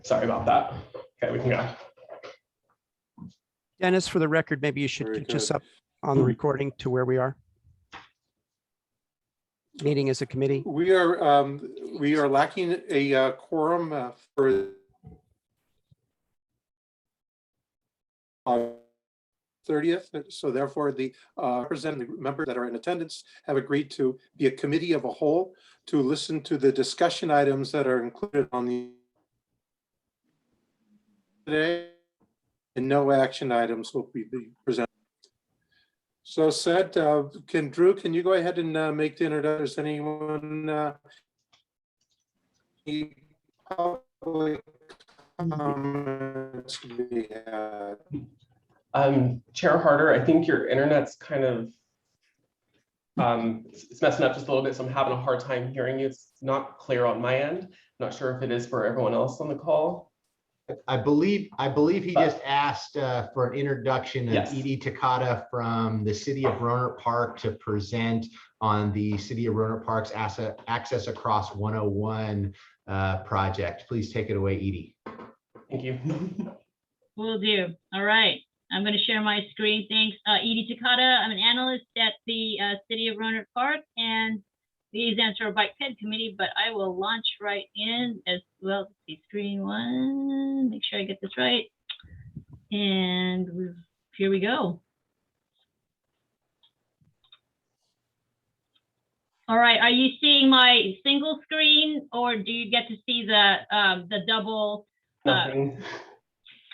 Sorry about that. Okay, we can go. Dennis, for the record, maybe you should Very catch us good. up on the recording to where we are. Meeting as a committee. We are lacking a quorum for 30th. So therefore, the representative members that are in attendance have agreed to be a committee of a whole to listen to the discussion items that are included on the today, and no action items will be presented. So said, Drew, can you go ahead and make the introductions? Anyone? Any public comments we had? Chair Harder, I think your internet's kind of it's messing up just a little bit, so I'm having a hard time hearing you. It's not clear on my end. I'm not sure if it is for everyone else on the call. I believe he just asked for an introduction of Yes. Edie Takata from the City of Rohnert Park to present on the City of Rohnert Park's Access Across 101 project. Please take it away, Edie. Thank you. Will do. All right. I'm going to share my screen. Thanks. Edie Takata. I'm an analyst at the City of Rohnert Park and liaison to our Bike Ped Committee, but I will launch right in as well. Let's see, screen one. Make sure I get this right. And here we go. All right. Are you seeing my single screen, or do you get to see the double? Nothing.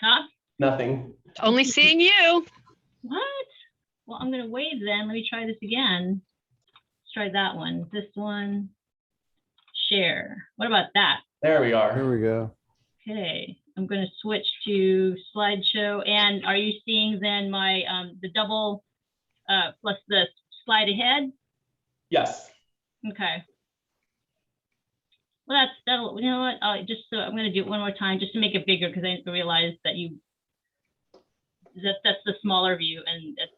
Huh? Nothing. Only seeing you. What? Well, I'm going to wave then. Let me try this again. Let's try that one. This one. Share. What about that? There we are. Here we go. Okay. I'm going to switch to slideshow. And are you seeing then my the double plus the slide ahead? Yes. Okay. Well, that'll, you know what? I'm going to do it one more time just to make it bigger, because I realized that that's the smaller view, and it's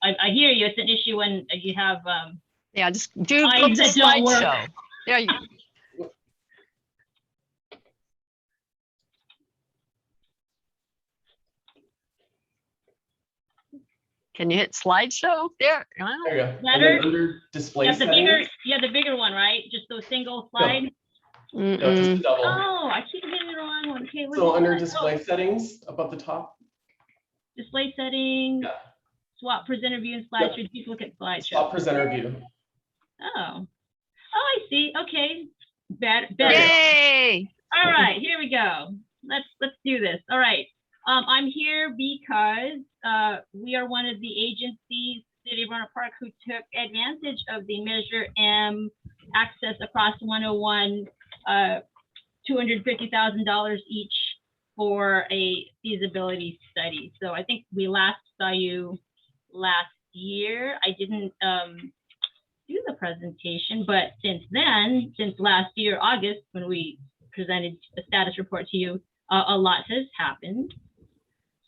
I hear you. It's an issue when you have Yeah, just do go slides to that don't work. slideshow. There you Can you hit slideshow there? There you go. And Better? then under display Yeah, the bigger, settings. the bigger one, right? Just those single slide. No, just the double. Oh, I keep hitting the wrong one. Okay, what's So this under one? display Oh, settings above the top. display settings, Yeah. swap presenter view and slideshow, duplicate slideshow. Swap presenter view. Oh, I see. Okay, better. Yay! All right, here we go. Let's do this. All right. I'm here because we are one of the agencies, City of Rohnert Park, who took advantage of the Measure M Access Across 101, $250,000 each for a feasibility study. So I think we last saw you last year. I didn't do the presentation, but since then, since last year, August, when we presented a status report to you, a lot has happened.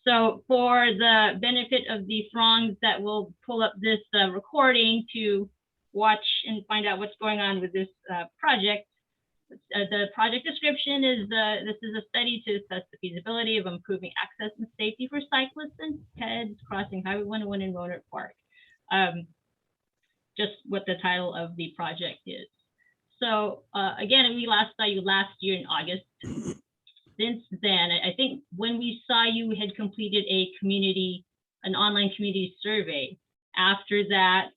So for the benefit of the throngs that will pull up this recording to watch and find out what's going on with this project, the project description is this is a study to assess the feasibility of improving access and safety for cyclists and peds crossing Highway 101 in Rohnert Park. Just what the title of the project is. So again, we last saw you last year in August. Since then, I think when we saw you, we had completed an online community survey. After that,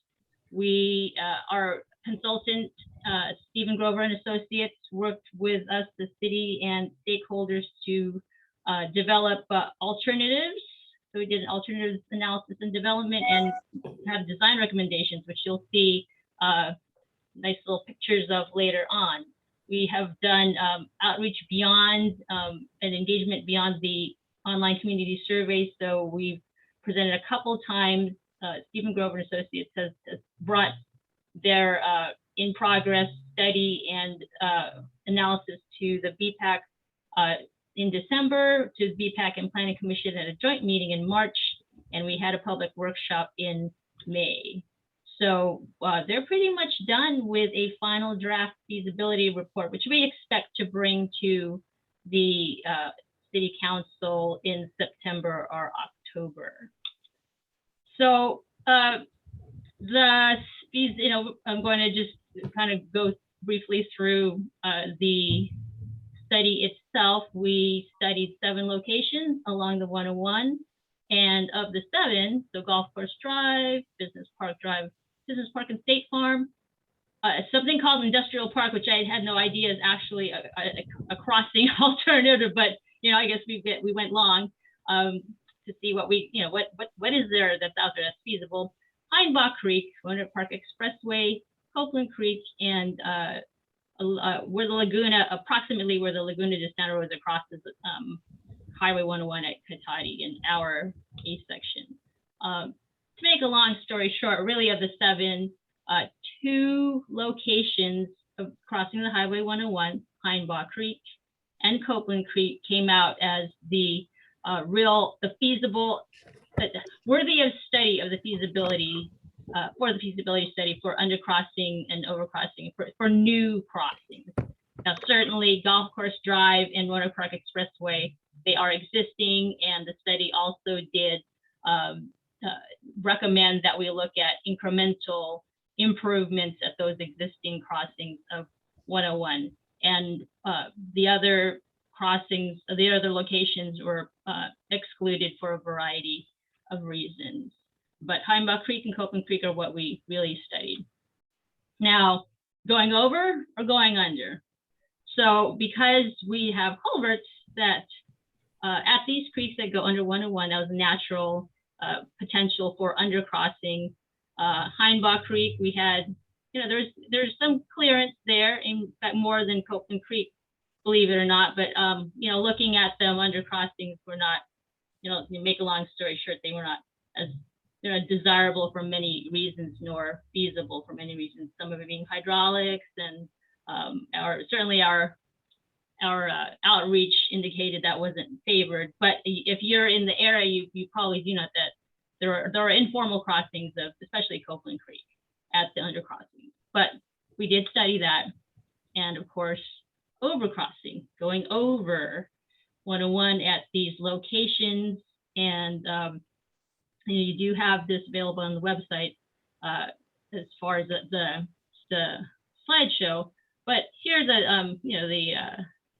our consultant, Stephen Grover and Associates, worked with us, the city and stakeholders, to develop alternatives. So we did an alternatives analysis and development and have design recommendations, which you'll see nice little pictures of later on. We have done outreach beyond and engagement beyond the online community survey. So we've presented a couple times. Stephen Grover and Associates has brought their in-progress study and analysis to the BPAC in December, to the BPAC and Planning Commission at a joint meeting in March, and we had a public workshop in May. So they're pretty much done with a final draft feasibility report, which we expect to bring to the city council in September or October. So I'm going to just kind of go briefly through the study itself. We studied 7 locations along the 101, and of the 7, so Golf Course Drive, Business Park Drive, Business Park and State Farm, something called Industrial Park, which I had no idea is actually a crossing alternative, but I guess we went long to see what what is there that's out there that's feasible. Heinbach Creek, Rohnert Park Expressway, Copeland Creek, and where the Laguna, approximately where the Laguna de Santa Rosa crosses Highway 101 at Cotati in our A section. To make a long story short, really of the 7, 2 locations of crossing the Highway 101, Heinbach Creek and Copeland Creek, came out as the feasible, worthy of study of the feasibility for the feasibility study for undercrossing and overcrossing for new crossings. Now, certainly Golf Course Drive and Rohnert Park Expressway, they are existing, and the study also did recommend that we look at incremental improvements at those existing crossings of 101. And the other crossings, the other locations were excluded for a variety of reasons. But Heinbach Creek and Copeland Creek are what we really studied. Now, going over or going under? So because we have culverts that at these creeks that go under 101, that was a natural potential for undercrossing. Heinbach Creek, we had, there's some clearance there, in fact more than Copeland Creek, believe it or not. But looking at them undercrossings were not, you make a long story short, they were not as desirable for many reasons, nor feasible for many reasons. Some of it being hydraulics, and certainly our outreach indicated that wasn't favored. But if you're in the area, you probably do know that there are informal crossings of especially Copeland Creek at the undercrossing. But we did study that, and of course overcrossing, going over 101 at these locations. And you do have this available on the website as far as the slideshow. But here's the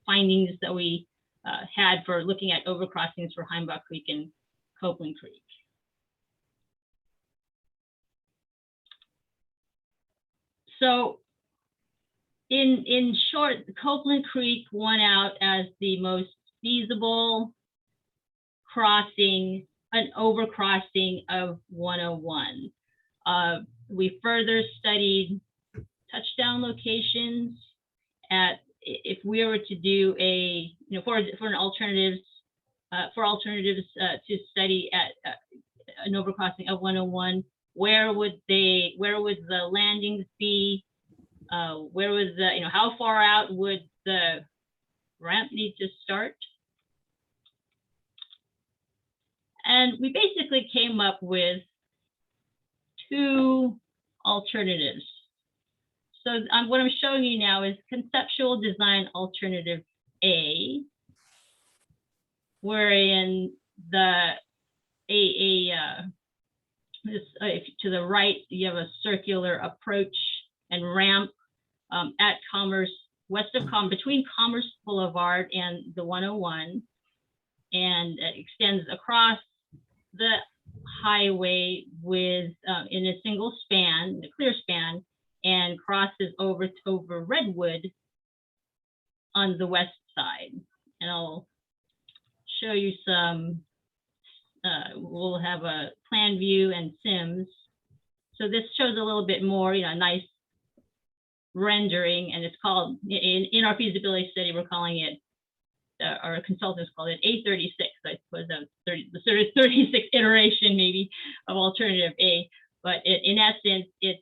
findings that we had for looking at overcrossings for Heinbach Creek and Copeland Creek. So in short, Copeland Creek won out as the most feasible crossing, an overcrossing of 101. We further studied touchdown locations at, if we were to do a, for alternatives to study at an overcrossing of 101, where would the landings be? Where was the, how far out would the ramp need to start? And we basically came up with 2 alternatives. So what I'm showing you now is conceptual design alternative A, wherein to the right, you have a circular approach and ramp at Commerce, between Commerce Boulevard and the 101, and it extends across the highway with in a single span, a clear span, and crosses over Redwood on the west side. And I'll show you some, we'll have a plan view and sims. So this shows a little bit more, a nice rendering, and it's called, in our feasibility study, we're calling it, our consultants called it A36. I suppose that was the sort of 36th iteration maybe of alternative A. But in essence, it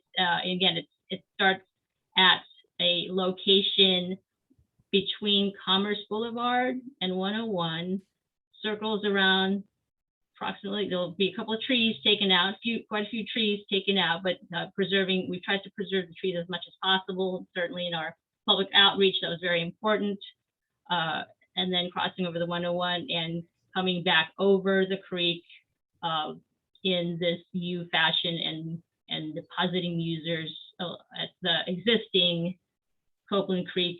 starts at a location between Commerce Boulevard and 101, circles around approximately, there'll be a couple of trees taken out, quite a few trees taken out, but we've tried to preserve the trees as much as possible. Certainly in our public outreach, that was very important. and then crossing over the 101 and coming back over the creek in this U fashion and depositing users at the existing Copeland Creek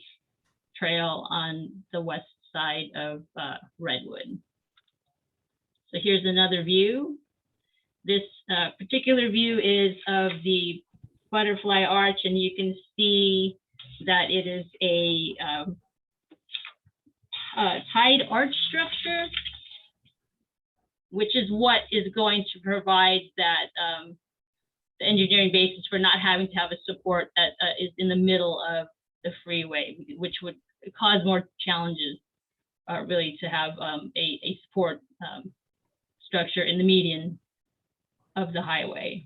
Trail on the west side of Redwood. So here's another view. This particular view is of the butterfly arch, and you can see that it is a tied arch structure, which is what is going to provide that the engineering basis for not having to have a support that is in the middle of the freeway, which would cause more challenges really to have a support structure in the median of the highway.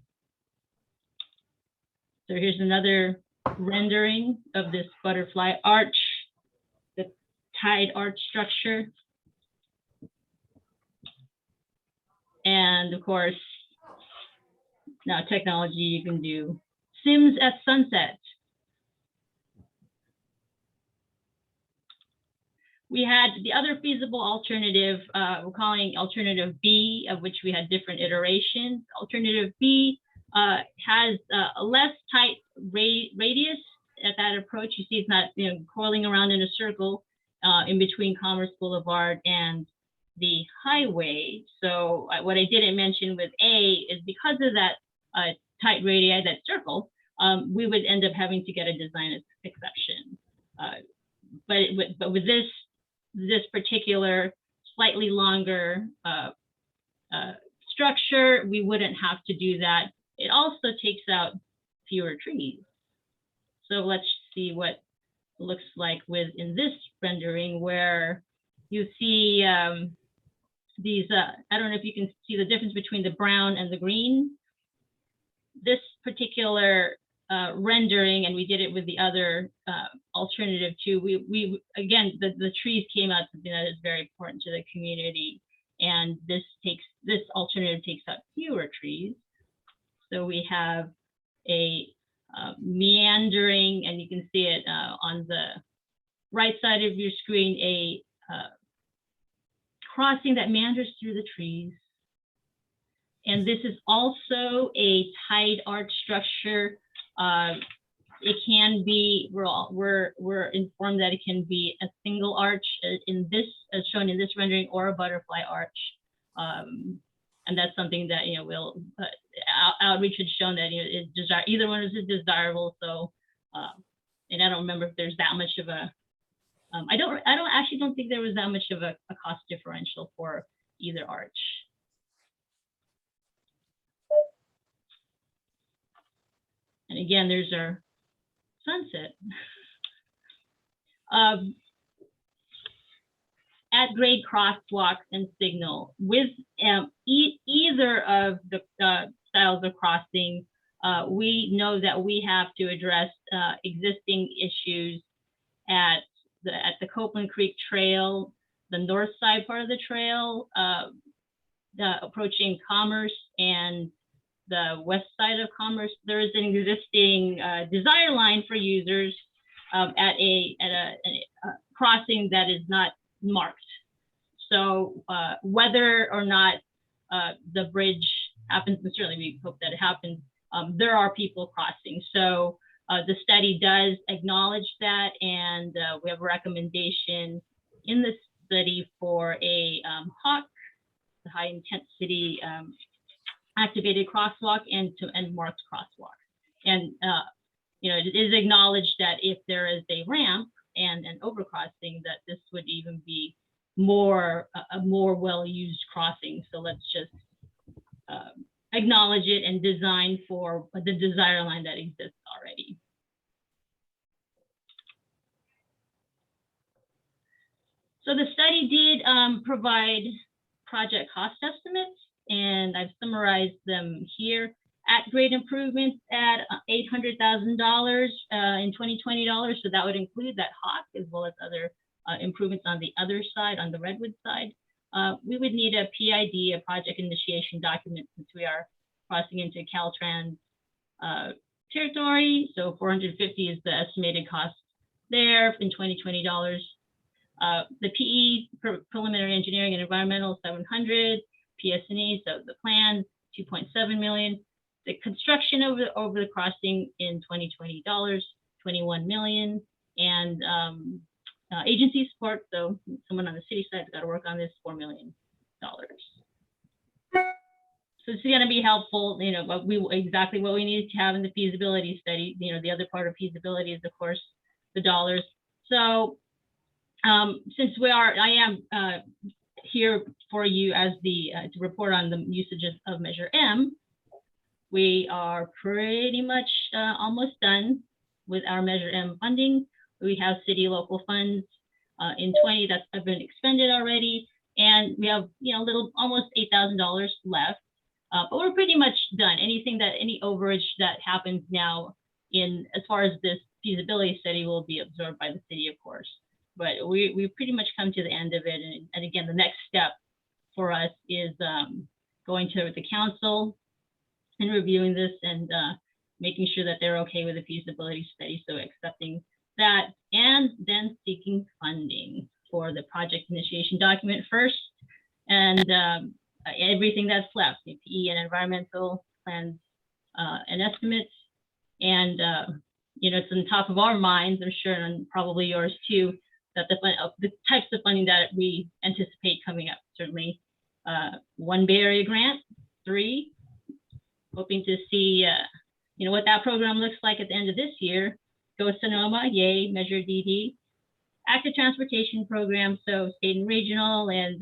So here's another rendering of this butterfly arch, the tied arch structure. And of course, now technology, you can do Sims at sunset. We had the other feasible alternative, we're calling alternative B, of which we had different iterations. Alternative B has a less tight radius at that approach. You see it's not, you know, coiling around in a circle in between Commerce Boulevard and the highway. So what I didn't mention with A is because of that tight radii, that circle, we would end up having to get a design exception. But with this particular slightly longer structure, we wouldn't have to do that. It also takes out fewer trees. So let's see what it looks like in this rendering, where you see these, I don't know if you can see the difference between the brown and the green. This particular rendering, and we did it with the other alternative too. We again, the trees came out, something that is very important to the community, and this alternative takes out fewer trees. So we have a meandering, and you can see it on the right side of your screen, a crossing that meanders through the trees. And this is also a tied arch structure. It can be, we're informed that it can be a single arch in this, as shown in this rendering, or a butterfly arch. And that's something that, you know, outreach had shown that, you know, either one is desirable. So, and I don't remember if there's that much of a, I actually don't think there was that much of a cost differential for either arch. And again, there's our sunset. At grade crosswalks and signal with either of the styles of crossing, we know that we have to address existing issues at the Copeland Creek Trail, the north side part of the trail, approaching Commerce, and the west side of Commerce. There is an existing desire line for users at a crossing that is not marked. So whether or not the bridge happens, and certainly we hope that it happens, there are people crossing. So the study does acknowledge that, and we have a recommendation in the study for a HAWK, the high intensity activated crosswalk, and marked crosswalk. And you know, it is acknowledged that if there is a ramp and an overcrossing, that this would even be a more well-used crossing. So let's just acknowledge it and design for the desire line that exists already. So the study did provide project cost estimates, and I've summarized them here. At grade improvements at $800,000 in 2020 dollars. So that would include that HAWK as well as other improvements on the other side, on the Redwood side. We would need a PID, a project initiation document, since we are crossing into Caltrans territory. So 450 is the estimated cost there in 2020 dollars. The PE, preliminary engineering and environmental, 700, PS&E, so the plan, 2.7 million. The construction over the crossing in 2020 dollars, 21 million, and agency support. So someone on the city side has got to work on this, $4 million. So it's going to be helpful, you know, but exactly what we need to have in the feasibility study. You know, the other part of feasibility is, of course, the dollars. So since I am here for you as to report on the usage of Measure M, we are pretty much almost done with our Measure M funding. We have city local funds in 20 that have been expended already, and we have, you know, almost $8,000 left. But we're pretty much done. Any overage that happens now as far as this feasibility study will be absorbed by the city, of course. But we pretty much come to the end of it. And again, the next step for us is going to the council and reviewing this and making sure that they're okay with the feasibility study. So accepting that and then seeking funding for the project initiation document first. And everything that's left, PE and environmental plans and estimates. And, you know, it's on top of our minds, I'm sure, and probably yours too, that the types of funding that we anticipate coming up. Certainly 1 Bay Area grant, 3, hoping to see, you know, what that program looks like at the end of this year. Go Sonoma, yay, Measure DD. Active transportation program, so state and regional, and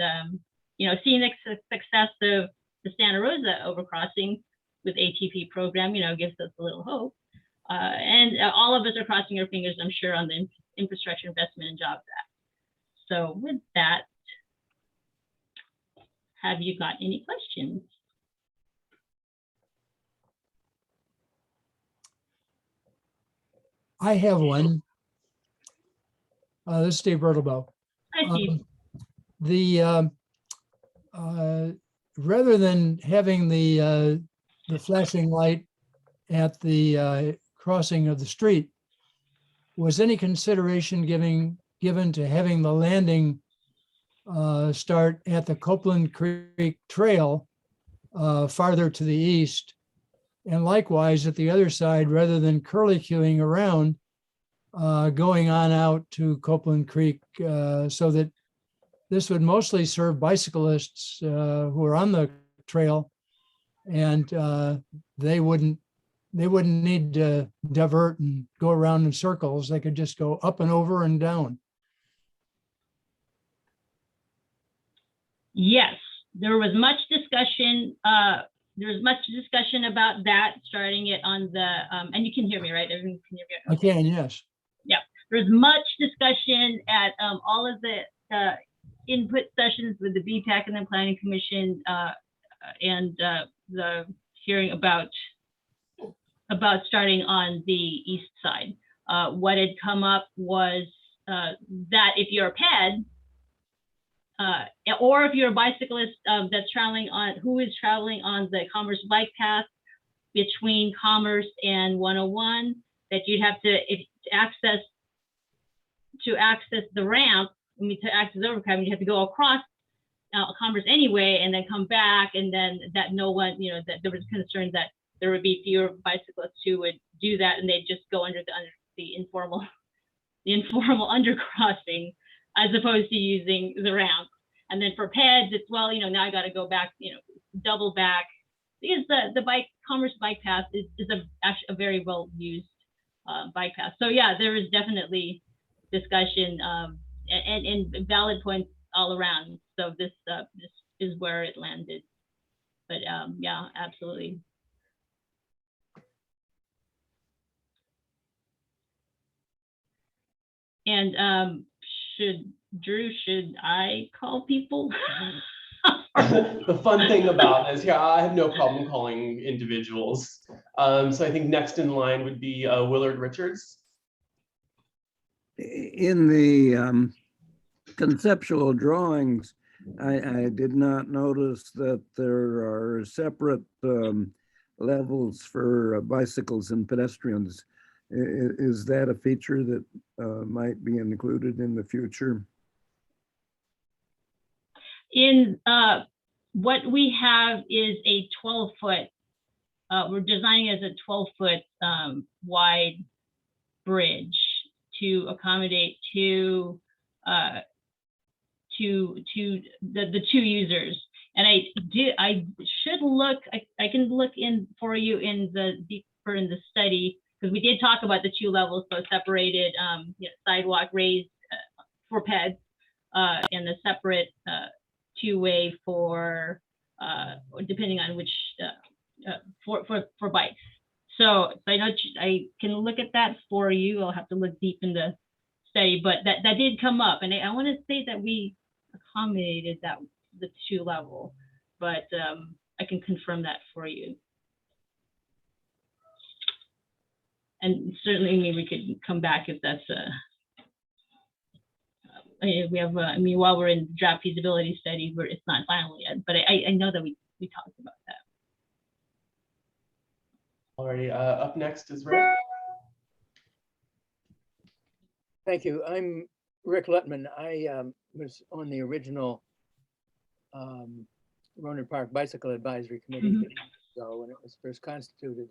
you know, seeing the success of the Santa Rosa overcrossing with ATP program, you know, gives us a little hope. And all of us are crossing our fingers, I'm sure, on the Infrastructure Investment and Jobs Act. So with that, have you got any questions? I have one. This is Dave Bertelbaugh. I see. Rather than having the flashing light at the crossing of the street, was any consideration given to having the landing start at the Copeland Creek Trail farther to the east, and likewise at the other side, rather than curlicuing around, going on out to Copeland Creek, so that this would mostly serve bicyclists who are on the trail, and they wouldn't need to divert and go around in circles. They could just go up and over and down. Yes, There was much discussion. About that, starting it on the, and you can hear me, right? Everyone can hear me? I can, yes. Yeah, there's much discussion at all of the input sessions with the BPAC and the Planning Commission and the hearing about starting on the east side. What had come up was that if you're a PED, or if you're a bicyclist that's traveling on, who is traveling on the Commerce bike path between Commerce and 101, that you'd have to access the ramp, to access overcrowding, you have to go across Commerce anyway, and then come back, and then that no one, that there was concern that there would be fewer bicyclists who would do that, and they'd just go under the informal undercrossing, as opposed to using the ramp. And then for PEDs, it's, well, now I got to go back, double back, because the Commerce bike path is actually a very well used bike path. So yeah, there is definitely discussion and valid points all around. So this is where it landed. But yeah, absolutely. And should I call people? The fun thing about this, yeah, I have no problem calling individuals. So I think next in line would be Willard Richards. In the conceptual drawings, I did not notice that there are separate levels for bicycles and pedestrians. Is that a feature that might be included in the future? In what we have is a 12-foot, we're designing as a 12-foot wide bridge to accommodate the two users. And I should look, I can look in for you in the deeper in the study, because we did talk about the two levels, so separated sidewalk raised for peds, and the separate two-way for depending on which for bikes. So I know I can look at that for you. I'll have to look deep in the study, but that did come up, and I want to say that we accommodated that the two level, but I can confirm that for you. And certainly, I mean, we could come back if that's we have. I mean, while we're in draft feasibility study, where it's not final yet, but I know that we talked about that. Alrighty, up next is Rick. Thank you. I'm Rick Lutman. I was on the original Rohnert Park Bicycle Advisory Committee Mhm. years ago when it was first constituted.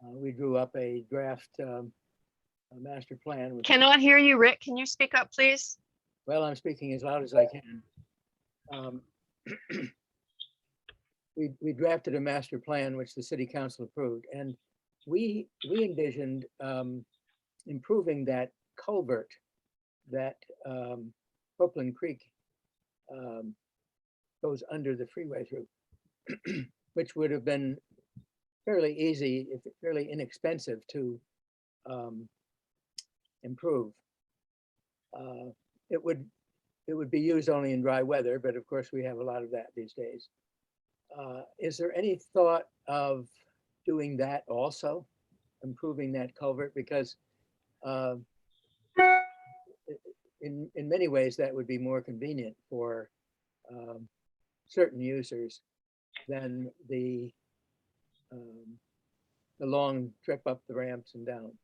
We drew up a draft master plan. Cannot hear you, Rick. Can you speak up, please? Well, I'm speaking as loud as I can. We drafted a master plan which the city council approved, and we envisioned improving that culvert that Oakland Creek goes under the freeway through, which would have been fairly easy, fairly inexpensive to improve. It would be used only in dry weather, but of course we have a lot of that these days. Is there any thought of doing that also, improving that culvert? Because in many ways that would be more convenient for certain users than the long trip up the ramps and down.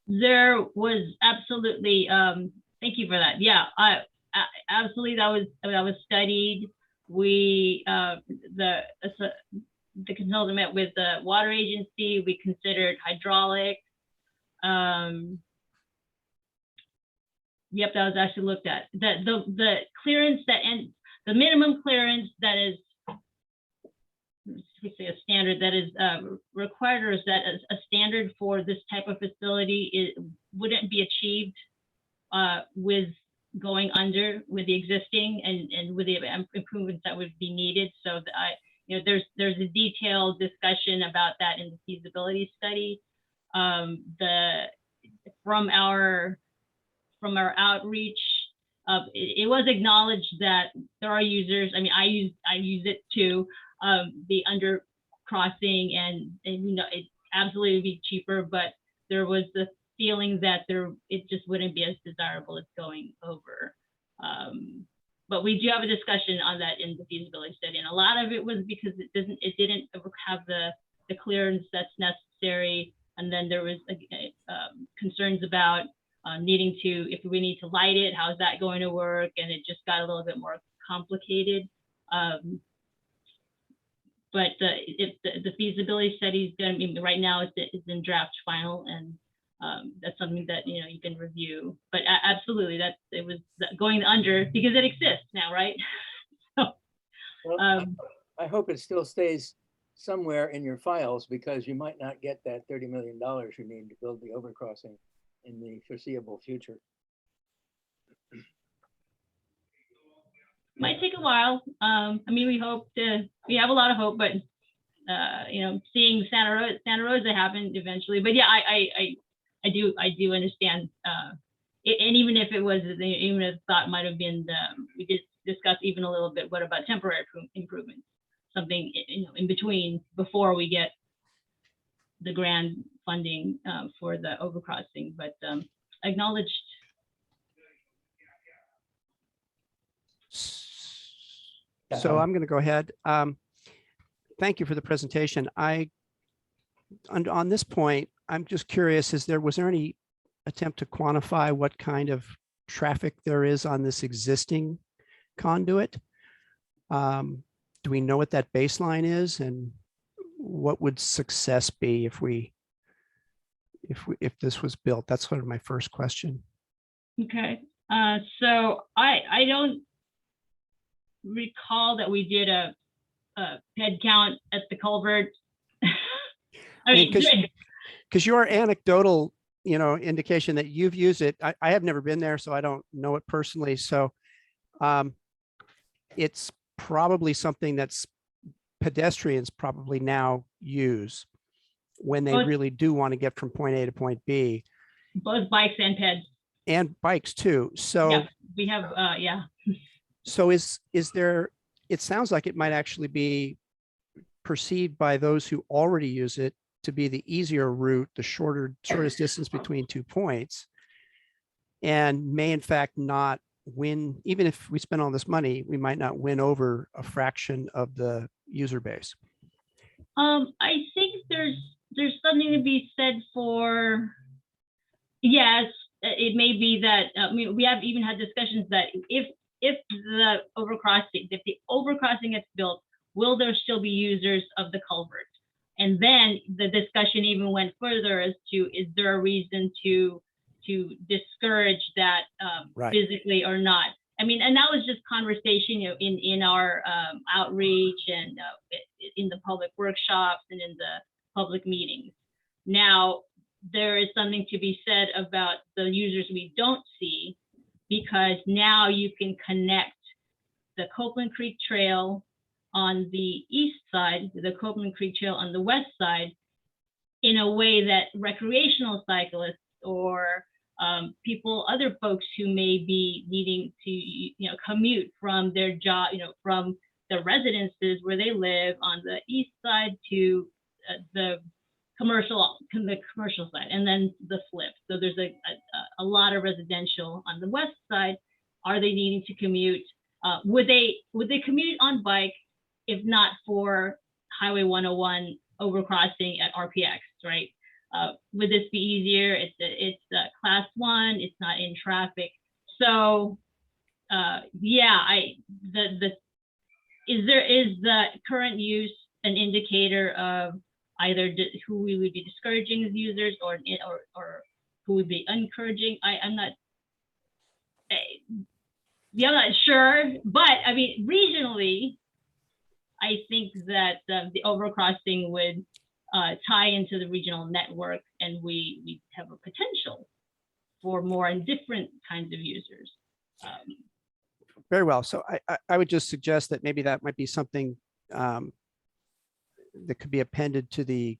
There was absolutely, thank you for that. Yeah, absolutely, that was studied. We, the consultant met with the water agency. We considered hydraulic. Yep, that was actually looked at. The clearance and the minimum clearance that is, we say a standard that is required, or is that a standard for this type of facility, wouldn't be achieved with going under with the existing and with the improvements that would be needed. So there's a detailed discussion about that in the feasibility study. From our outreach, it was acknowledged that there are users. I mean, I use it too. The under crossing and it absolutely would be cheaper, but there was the feeling that it just wouldn't be as desirable as going over. But we do have a discussion on that in the feasibility study, and a lot of it was because it didn't have the clearance that's necessary, and then there was concerns about needing to, if we need to light it, how's that going to work, and it just got a little bit more complicated. But the feasibility study is going to be, right now it's in draft final, and that's something that you can review. But absolutely, it was going under because it exists now, right? So, well, I hope it still stays somewhere in your files, because you might not get that $30 million you need to build the overcrossing in the foreseeable future. Might take a while. I mean, we have a lot of hope, but seeing Santa Rosa happen eventually. But yeah, I do understand. And even if it was, even if thought might have been, we did discuss even a little bit, what about temporary improvements? Something in between before we get the grant funding for the overcrossing, but acknowledged. So I'm going to go ahead. Thank you for the presentation. On this point, I'm just curious, was there any attempt to quantify what kind of traffic there is on this existing conduit. Do we know what that baseline is, and what would success be if this was built? That's sort of my first question. Okay, so I don't recall that we did a head count at the culvert. I mean, because your anecdotal, indication that you've used it, I have never been there, so I don't know it personally. So it's probably something that's pedestrians probably now use when they really do want to get from point A to point B. Both bikes and peds. And bikes too. So yeah, we have, yeah. So is there, it sounds like it might actually be perceived by those who already use it to be the easier route, the shortest distance between 2 points, and may in fact not win. Even if we spend all this money, we might not win over a fraction of the user base. I think there's something to be said for, yes, it may be that, I mean, we have even had discussions that if the overcrossing gets built, will there still be users of the culvert? And then the discussion even went further as to, is there a reason to discourage that Right. physically or not? I mean, and that was just conversation, in our outreach and in the public workshops and in the public meetings. Now, there is something to be said about the users we don't see, because now you can connect the Copeland Creek Trail on the east side, the Copeland Creek Trail on the west side, in a way that recreational cyclists or other folks who may be needing to, commute from their job, from the residences where they live on the east side to the commercial side, and then the flip. So there's a lot of residential on the west side. Are they needing to commute? Would they commute on bike if not for Highway 101 overcrossing at RPX, right? Would this be easier? It's class 1. It's not in traffic. So yeah, is the current use an indicator of either who we would be discouraging as users or who would be encouraging? I'm not sure, but I mean, regionally, I think that the overcrossing would tie into the regional network, and we have a potential for more and different kinds of users. Very well. So I would just suggest that maybe that might be something that could be appended to the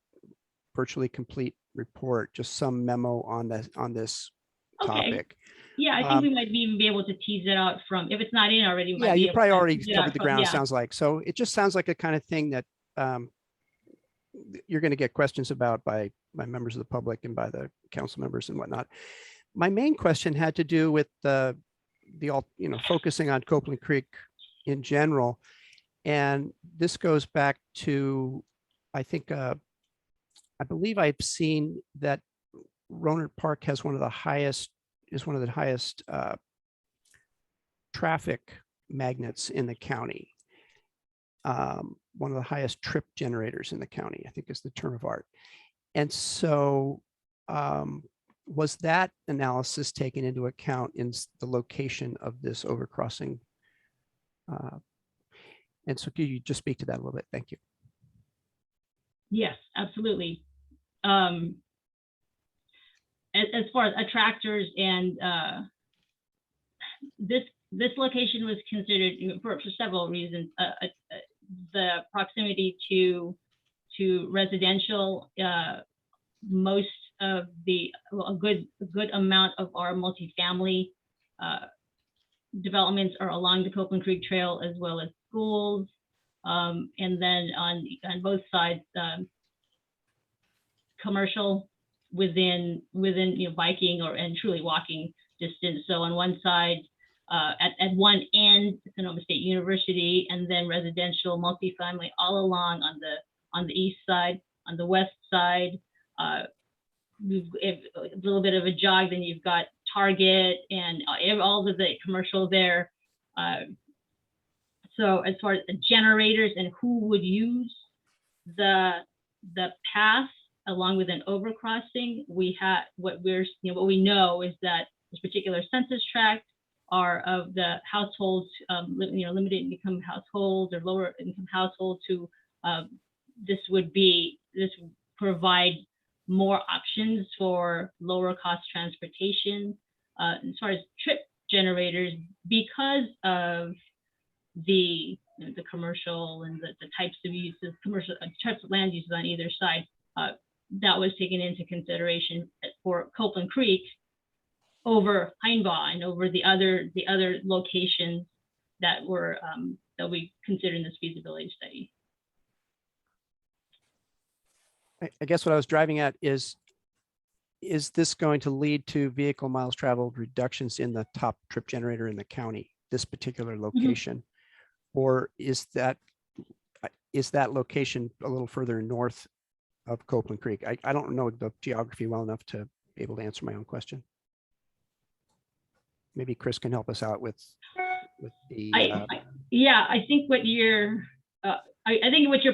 virtually complete report, just some memo on this topic. Yeah, I think we might even be able to tease it out from, if it's not in already. Yeah, you probably already covered the ground, sounds like. So it just sounds like a kind of thing that you're going to get questions about by members of the public and by the council members and whatnot. My main question had to do with the focusing on Copeland Creek in general. And this goes back to, I think, I believe I've seen that Rohnert Park has one of the highest traffic magnets in the county. One of the highest trip generators in the county, I think is the term of art. And so was that analysis taken into account in the location of this overcrossing? And so could you just speak to that a little bit? Thank you. Yes, absolutely. As far as attractors and this location was considered for several reasons. The proximity to residential, most of a good amount of our multifamily developments are along the Copeland Creek Trail, as well as schools, and then on both sides, commercial within biking and truly walking distance. So on one side, at one end, Sonoma State University, and then residential multifamily all along on the east side. On the west side, a little bit of a jog, then you've got Target and all of the commercial there. So as far as the generators and who would use the path along with an overcrossing, we have what we know is that this particular census tract are of the households, limited income households or lower income households who this would provide more options for lower cost transportation. As far as trip generators, because of the commercial and the types of uses, commercial types of land uses on either side, that was taken into consideration for Copeland Creek over Heinbaugh and over the other locations that were that we considered in this feasibility study. I guess what I was driving at is this going to lead to vehicle miles traveled reductions in the top trip generator in the county, this particular location? Or is that location a little further north of Copeland Creek? I don't know the geography well enough to be able to answer my own question. Maybe Chris can help us out with the. I think what you're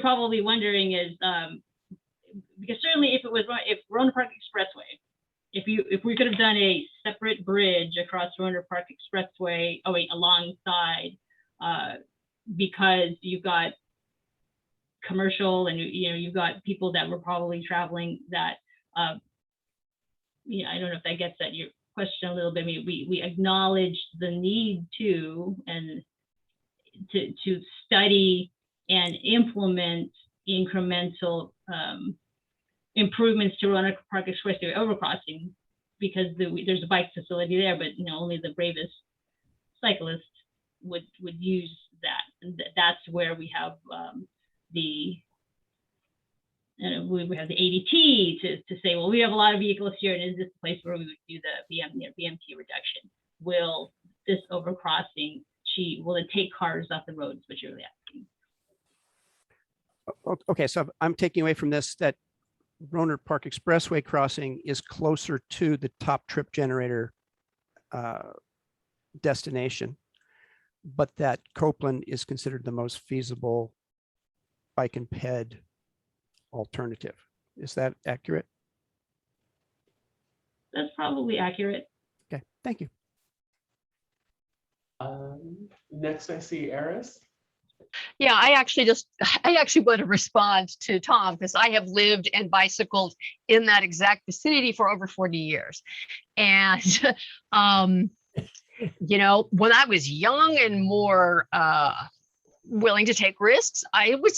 probably wondering is because certainly if Rohnert Park Expressway, if we could have done a separate bridge across Rohnert Park Expressway, alongside, because you've got commercial and you've got people that were probably traveling that, I don't know if that gets at your question a little bit. I mean, we acknowledge the need to study and implement incremental improvements to Rohnert Park Expressway overcrossing, because there's a bike facility there, but only the bravest cyclists would use that, and that's where we have we have the ADT to say, well, we have a lot of vehicles here, and is this a place where we would do the BMT reduction? Will this overcrossing, will it take cars off the roads, which you're really asking? Okay, so I'm taking away from this that Rohnert Park Expressway crossing is closer to the top trip generator destination, but that Copeland is considered the most feasible bike and ped alternative. Is that accurate? That's probably accurate. Okay, thank you. Next, I see Eris. Yeah, I actually want to respond to Tom, because I have lived and bicycled in that exact vicinity for over 40 years. And, when I was young and more willing to take risks, I would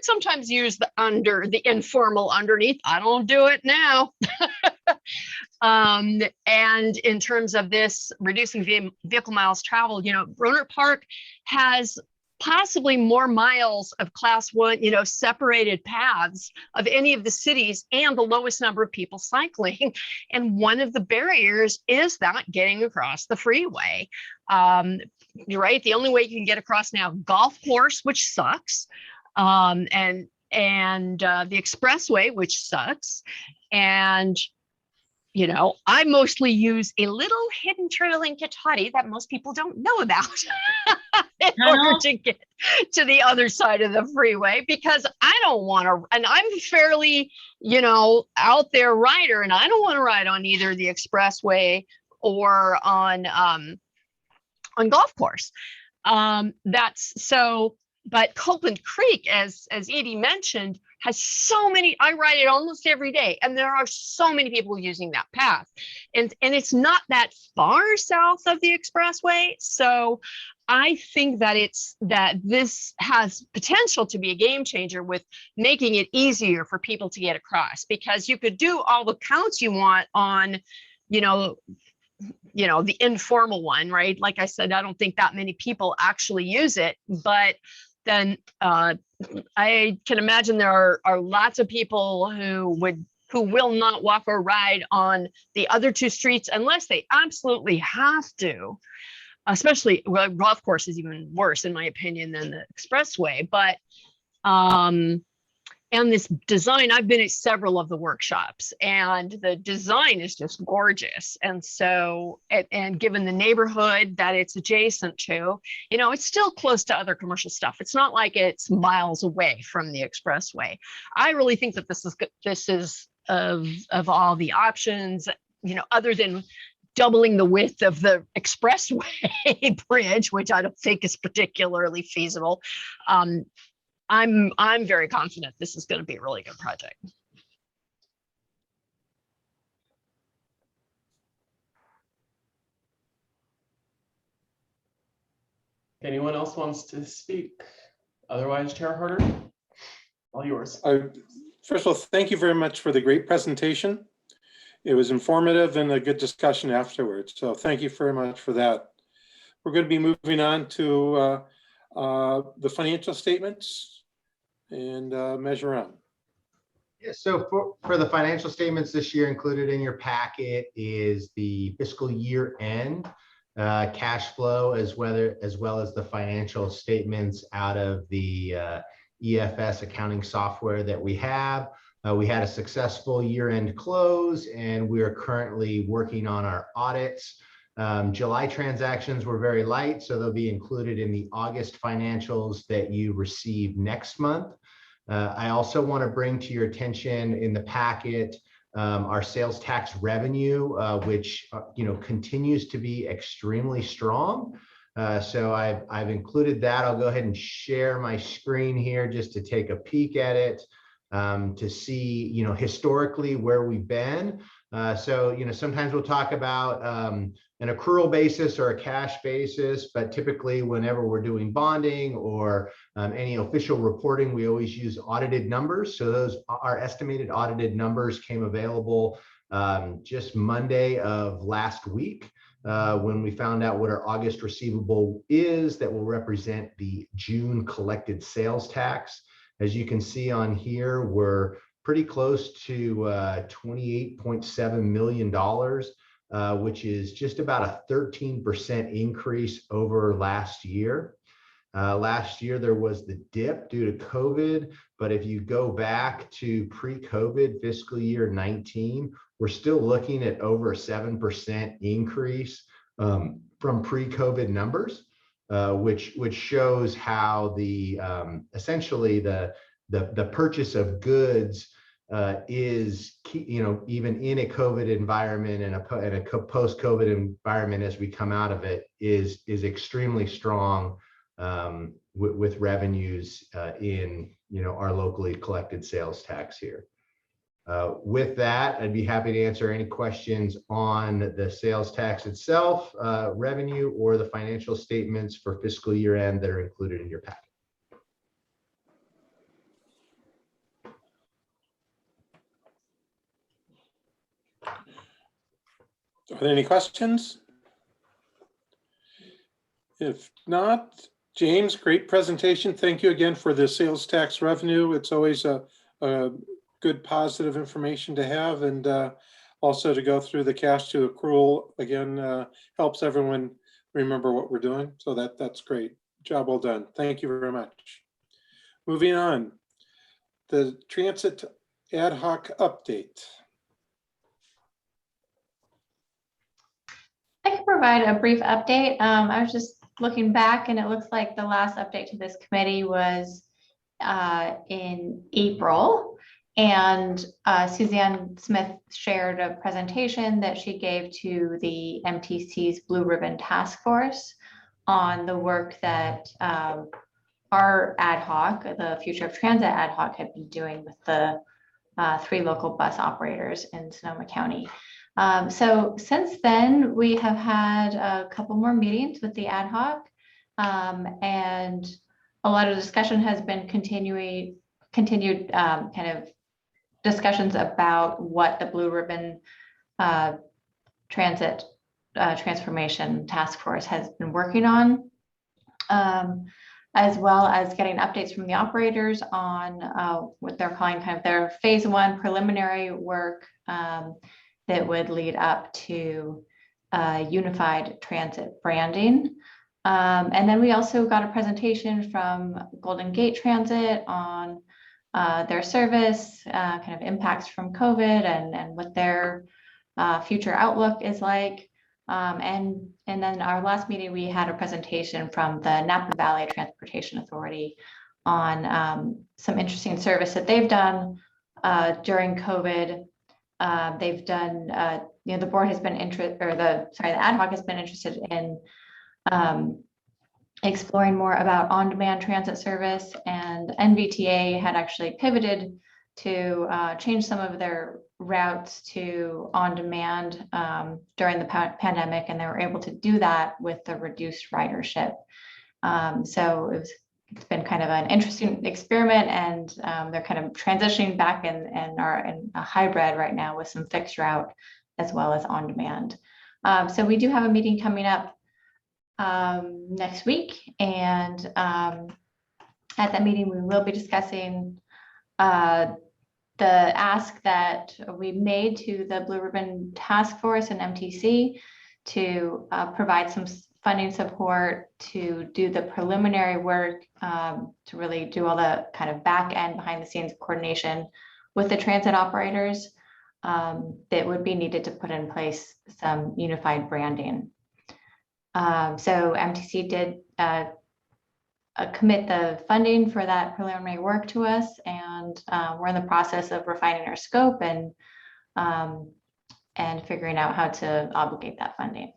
sometimes use the informal underneath. I don't do it now. And in terms of this reducing vehicle miles traveled, Rohnert Park has possibly more miles of class 1, separated paths of any of the cities, and the lowest number of people cycling. And one of the barriers is that getting across the freeway. You're right. The only way you can get across now, golf course, which sucks, and the expressway, which sucks. And I mostly use a little hidden trail in Kitati that most people don't know about in order to get to the other side of the freeway, because I don't want to, and I'm fairly, out there rider, and I don't want to ride on either the expressway or on golf course. But Copeland Creek, as Edie mentioned, has so many, I ride it almost every day, and there are so many people using that path. And it's not that far south of the expressway. So I think that this has potential to be a game changer with making it easier for people to get across, because you could do all the counts you want on, the informal one, right? Like I said, I don't think that many people actually use it, but then I can imagine there are lots of people who will not walk or ride on the other two streets unless they absolutely have to. Especially, well, golf course is even worse in my opinion than the expressway. But And this design, I've been at several of the workshops, and the design is just gorgeous. And so, and given the neighborhood that it's adjacent to, you know, it's still close to other commercial stuff. It's not like it's miles away from the expressway. I really think that this is of all the options, you know, other than doubling the width of the expressway bridge, which I don't think is particularly feasible. I'm very confident this is going to be a really good project. Anyone else wants to speak? Otherwise, Chair Harder, all yours. First of all, thank you very much for the great presentation. It was informative and a good discussion afterwards. So thank you very much for that. We're going to be moving on to the financial statements and measure on. Yeah, so for the financial statements this year, included in your packet is the fiscal year end cash flow, as well as the financial statements out of the EFS accounting software that we have. We had a successful year-end close, and we are currently working on our audits. July transactions were very light, so they'll be included in the August financials that you receive next month. I also want to bring to your attention in the packet our sales tax revenue, which continues to be extremely strong. So I've included that. I'll go ahead and share my screen here just to take a peek at it, to see historically where we've been. So sometimes we'll talk about an accrual basis or a cash basis, but typically whenever we're doing bonding or any official reporting, we always use audited numbers. So those are estimated audited numbers came available just Monday of last week when we found out what our August receivable is that will represent the June collected sales tax. As you can see on here, we're pretty close to $28.7 million, which is just about a 13% increase over last year. Last year, there was the dip due to COVID, but if you go back to pre-COVID fiscal year 19, we're still looking at over a 7% increase from pre-COVID numbers, which shows how the essentially the purchase of goods is, even in a COVID environment and a post-COVID environment as we come out of it, is extremely strong with revenues in our locally collected sales tax here. With that, I'd be happy to answer any questions on the sales tax itself, revenue, or the financial statements for fiscal year end that are included in your packet. Are there any questions? If not, James, great presentation. Thank you again for the sales tax revenue. It's always a good positive information to have, and also to go through the cash to accrual again helps everyone remember what we're doing. So that's great. Job well done. Thank you very much. Moving on, the Transit Ad Hoc update. I can provide a brief update. I was just looking back, and it looks like the last update to this committee was in April. And Suzanne Smith shared a presentation that she gave to the MTC's Blue Ribbon Task Force on the work that our ad hoc, the Future of Transit Ad Hoc, had been doing with the 3 local bus operators in Sonoma County. So since then, we have had a couple more meetings with the ad hoc, and a lot of discussion has been continued kind of discussions about what the Blue Ribbon Transit Transformation Task Force has been working on, as well as getting updates from the operators on what they're calling kind of their phase 1 preliminary work that would lead up to unified transit branding. And then we also got a presentation from Golden Gate Transit on their service, kind of impacts from COVID and what their future outlook is like. And then our last meeting, we had a presentation from the Napa Valley Transportation Authority on some interesting service that they've done during COVID. They've done, the board has been the ad hoc has been interested in exploring more about on-demand transit service, and NVTA had actually pivoted to change some of their routes to on-demand during the pandemic, and they were able to do that with the reduced ridership. So it's been kind of an interesting experiment, and they're kind of transitioning back and are in a hybrid right now with some fixed route as well as on-demand. So we do have a meeting coming up next week, and at that meeting we will be discussing the ask that we made to the Blue Ribbon Task Force and MTC to provide some funding support to do the preliminary work, to really do all the kind of back end behind the scenes coordination with the transit operators that would be needed to put in place some unified branding. So MTC did commit the funding for that preliminary work to us, and we're in the process of refining our scope and figuring out how to obligate that funding.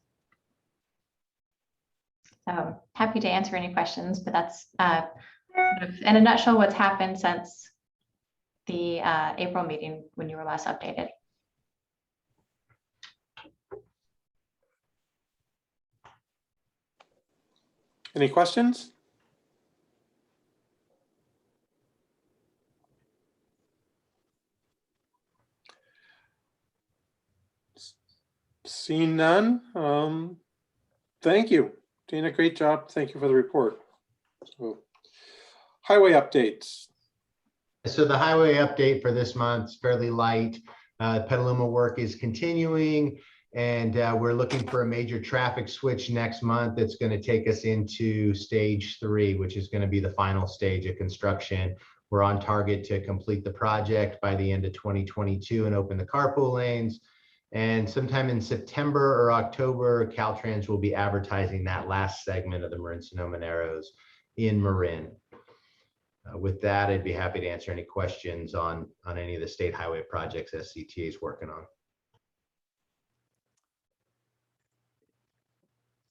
So happy to answer any questions, but that's in a nutshell what's happened since the April meeting when you were last updated. Any questions? Seeing none, thank you. Dana, great job. Thank you for the report. So, highway updates. So the highway update for this month is fairly light. Petaluma work is continuing, and we're looking for a major traffic switch next month that's going to take us into stage 3, which is going to be the final stage of construction. We're on target to complete the project by the end of 2022 and open the carpool lanes. And sometime in September or October, Caltrans will be advertising that last segment of the Marin-Sonoma Narrows in Marin. With that, I'd be happy to answer any questions on any of the state highway projects SCTA is working on.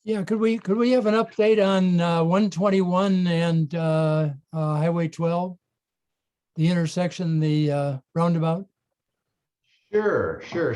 Yeah, could we have an update on 121 and Highway 12, the intersection, the roundabout? Sure. So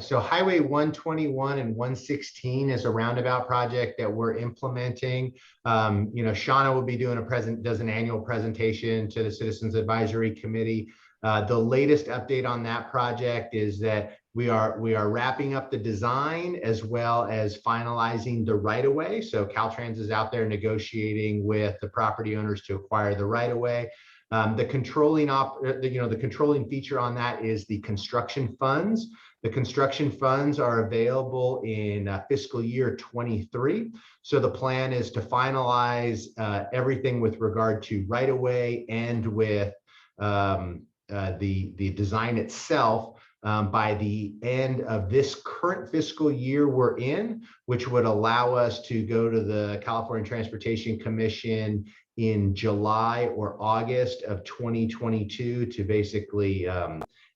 so Highway 121 and 116 is a roundabout project that we're implementing. Shauna will be doing does an annual presentation to the Citizens Advisory Committee. The latest update on that project is that we are wrapping up the design as well as finalizing the right-of-way. So Caltrans is out there negotiating with the property owners to acquire the right-of-way. The controlling feature on that is the construction funds. The construction funds are available in fiscal year 23. So the plan is to finalize everything with regard to right-of-way and with the design itself by the end of this current fiscal year we're in, which would allow us to go to the California Transportation Commission in July or August of 2022 to basically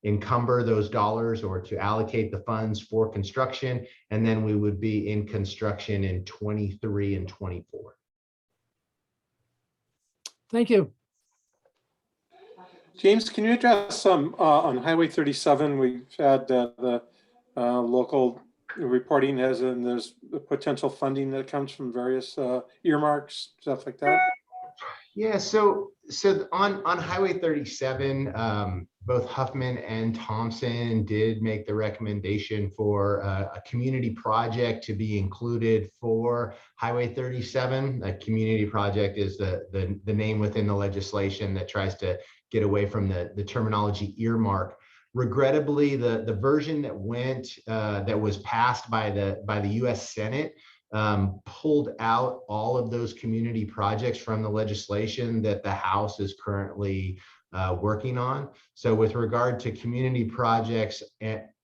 encumber those dollars or to allocate the funds for construction. And then we would be in construction in 23 and 24. Thank you. James, can you address some on Highway 37? We've had the local reporting and there's potential funding that comes from various earmarks, stuff like that. Yeah, so on Highway 37, both Huffman and Thompson did make the recommendation for a community project to be included for Highway 37. A community project is the name within the legislation that tries to get away from the terminology earmark. Regrettably, the version that was passed by the U.S. Senate pulled out all of those community projects from the legislation that the House is currently working on. So with regard to community projects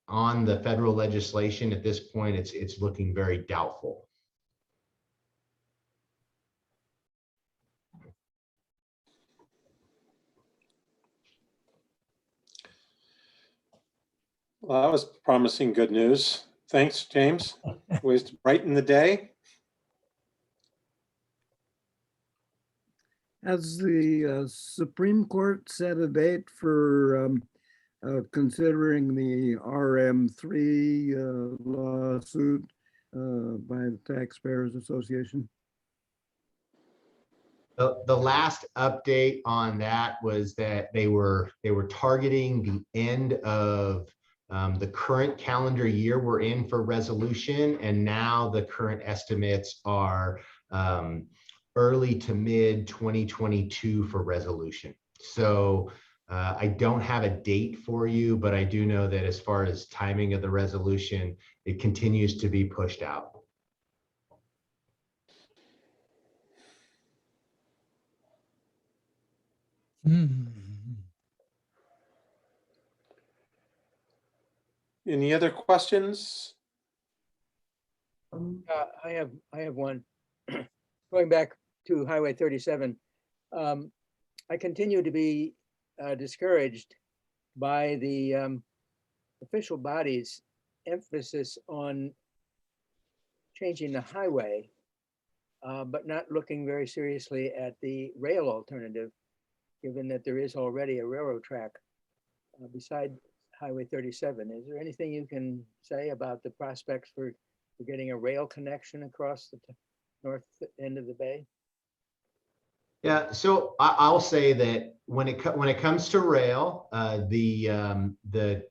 on the federal legislation at this point, it's looking very doubtful. Well, that was promising good news. Thanks, James. Ways to brighten the day. Has the Supreme Court set a date for considering the RM3 lawsuit by the Taxpayers Association? The last update on that was that they were targeting the end of the current calendar year we're in for resolution, and now the current estimates are early to mid 2022 for resolution. So I don't have a date for you, but I do know that as far as timing of the resolution, it continues to be pushed out. Any other questions? I have one. Going back to Highway 37, I continue to be discouraged by the official body's emphasis on changing the highway, but not looking very seriously at the rail alternative, given that there is already a railroad track beside Highway 37. Is there anything you can say about the prospects for getting a rail connection across the north end of the bay? Yeah, so I'll say that when it comes to rail, the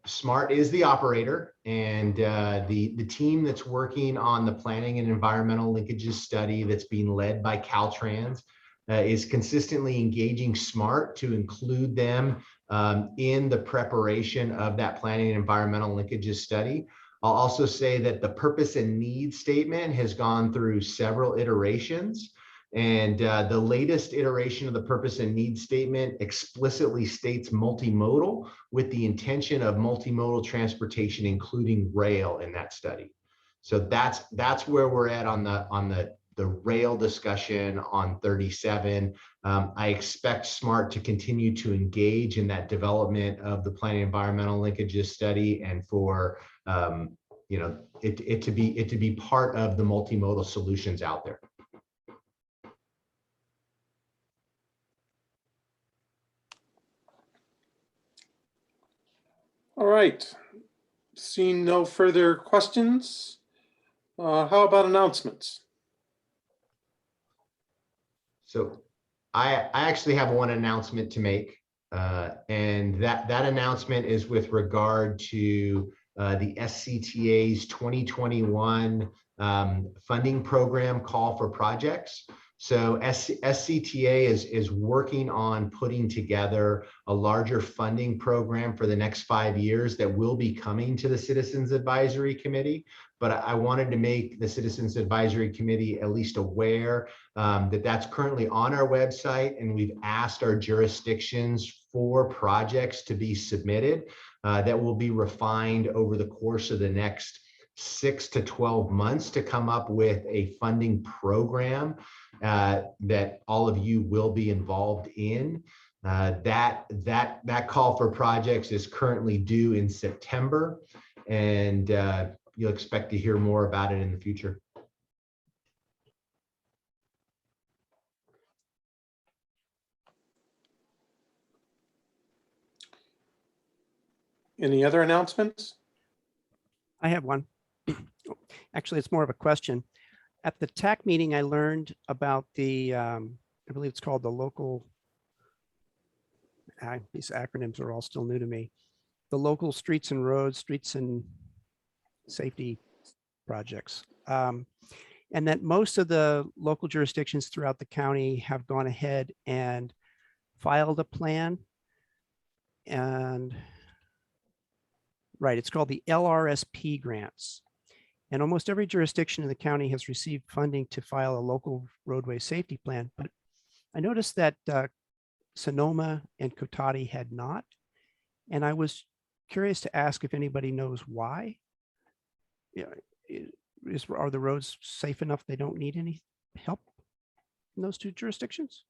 SMART is the operator, and the team that's working on the planning and environmental linkages study that's being led by Caltrans is consistently engaging SMART to include them in the preparation of that planning and environmental linkages study. I'll also say that the purpose and need statement has gone through several iterations. And the latest iteration of the purpose and need statement explicitly states multimodal, with the intention of multimodal transportation, including rail, in that study. So that's where we're at on the rail discussion on 37. I expect SMART to continue to engage in that development of the planning environmental linkages study, and for it to be part of the multimodal solutions out there. All right, seeing no further questions, how about announcements? So I actually have one announcement to make, and that announcement is with regard to the SCTA's 2021 funding program call for projects. So SCTA is working on putting together a larger funding program for the next 5 years that will be coming to the Citizens Advisory Committee. But I wanted to make the Citizens Advisory Committee at least aware that that's currently on our website, and we've asked our jurisdictions for projects to be submitted that will be refined over the course of the next 6 to 12 months to come up with a funding program that all of you will be involved in. That call for projects is currently due in September, and you'll expect to hear more about it in the future. Any other announcements? I have one. Actually, it's more of a question. At the TAC meeting, I learned about the, I believe it's called the local, these acronyms are all still new to me, the local streets and roads, streets and safety projects. And that most of the local jurisdictions throughout the county have gone ahead and filed a plan. And right, it's called the LRSP grants. And almost every jurisdiction in the county has received funding to file a local roadway safety plan. But I noticed that Sonoma and Cotati had not. And I was curious to ask if anybody knows why. Yeah, are the roads safe enough? They don't need any help in those two jurisdictions?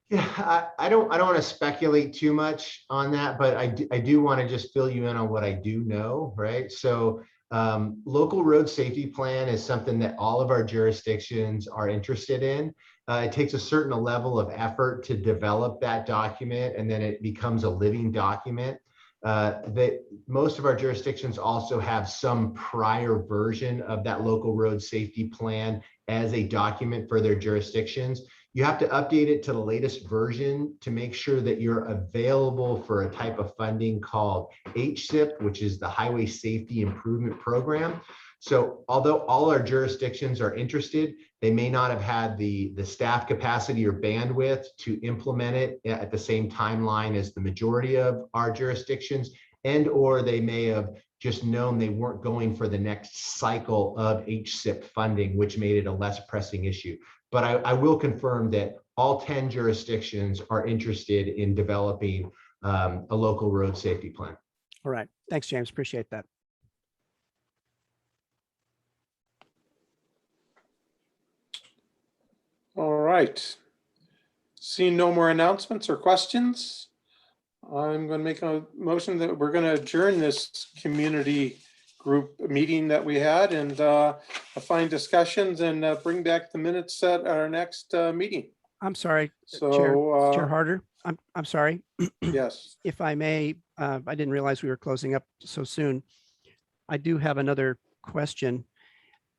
Yeah, I don't want to speculate too much on that, but I do want to just fill you in on what I do know, right? So local road safety plan is something that all of our jurisdictions are interested in. It takes a certain level of effort to develop that document, and then it becomes a living document. That most of our jurisdictions also have some prior version of that local road safety plan as a document for their jurisdictions. You have to update it to the latest version to make sure that you're available for a type of funding called HSIP, which is the Highway Safety Improvement Program. So although all our jurisdictions are interested, they may not have had the staff capacity or bandwidth to implement it at the same timeline as the majority of our jurisdictions, and or they may have just known they weren't going for the next cycle of HSIP funding, which made it a less pressing issue. But I will confirm that all 10 jurisdictions are interested in developing a local road safety plan. All right. Thanks, James. Appreciate that. All right. Seeing no more announcements or questions, I'm going to make a motion that we're going to adjourn this community group meeting that we had and find discussions and bring back the minutes at our next meeting. I'm sorry, So Chair Harder. I'm sorry. yes. If I may, I didn't realize we were closing up so soon. I do have another question.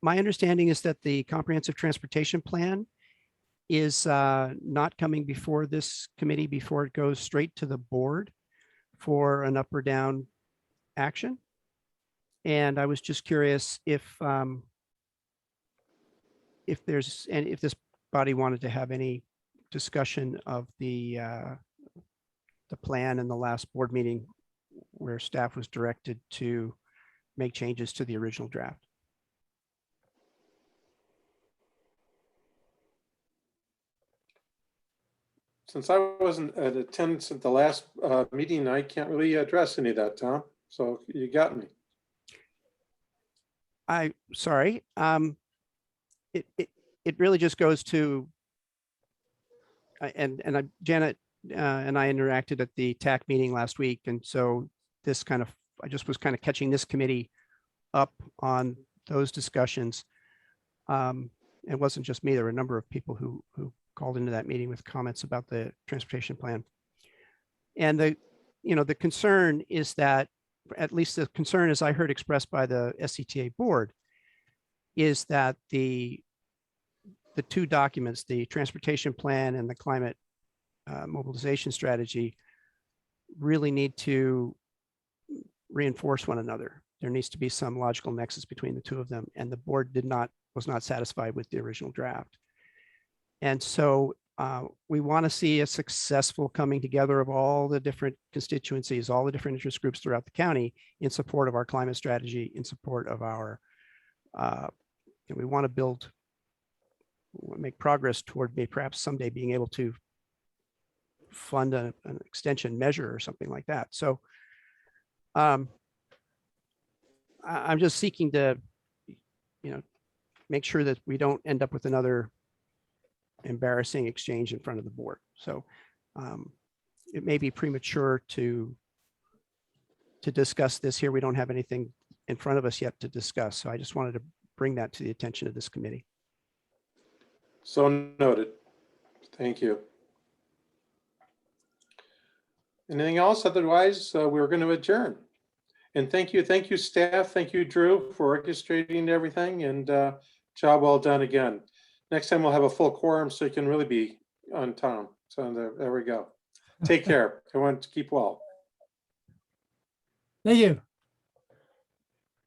My understanding is that the comprehensive transportation plan is not coming before this committee before it goes straight to the board for an up or down action. And I was just curious if this body wanted to have any discussion of the plan in the last board meeting where staff was directed to make changes to the original draft. Since I wasn't in attendance at the last meeting, I can't really address any of that, Tom. So you got me. Sorry. It really just goes to, Janet and I interacted at the TAC meeting last week. And so this I just was kind of catching this committee up on those discussions. It wasn't just me, there were a number of people who called into that meeting with comments about the transportation plan. And the concern is that, at least the concern as I heard expressed by the SCTA board, is that the two documents, the transportation plan and the climate mobilization strategy, really need to reinforce one another. There needs to be some logical nexus between the two of them, and the board was not satisfied with the original draft. And so we want to see a successful coming together of all the different constituencies, all the different interest groups throughout the county in support of our climate strategy, in support of our, we want to make progress toward perhaps someday being able to fund an extension measure or something like that. So I'm just seeking to, make sure that we don't end up with another embarrassing exchange in front of the board. So it may be premature to discuss this here. We don't have anything in front of us yet to discuss. So I just wanted to bring that to the attention of this committee. So noted. Thank you. Anything else? Otherwise, we're going to adjourn. And thank you, staff. Thank you, Drew, for orchestrating everything, and job well done again. Next time we'll have a full quorum so you can really be on time. So there we go. Take care. Everyone keep well. Thank you.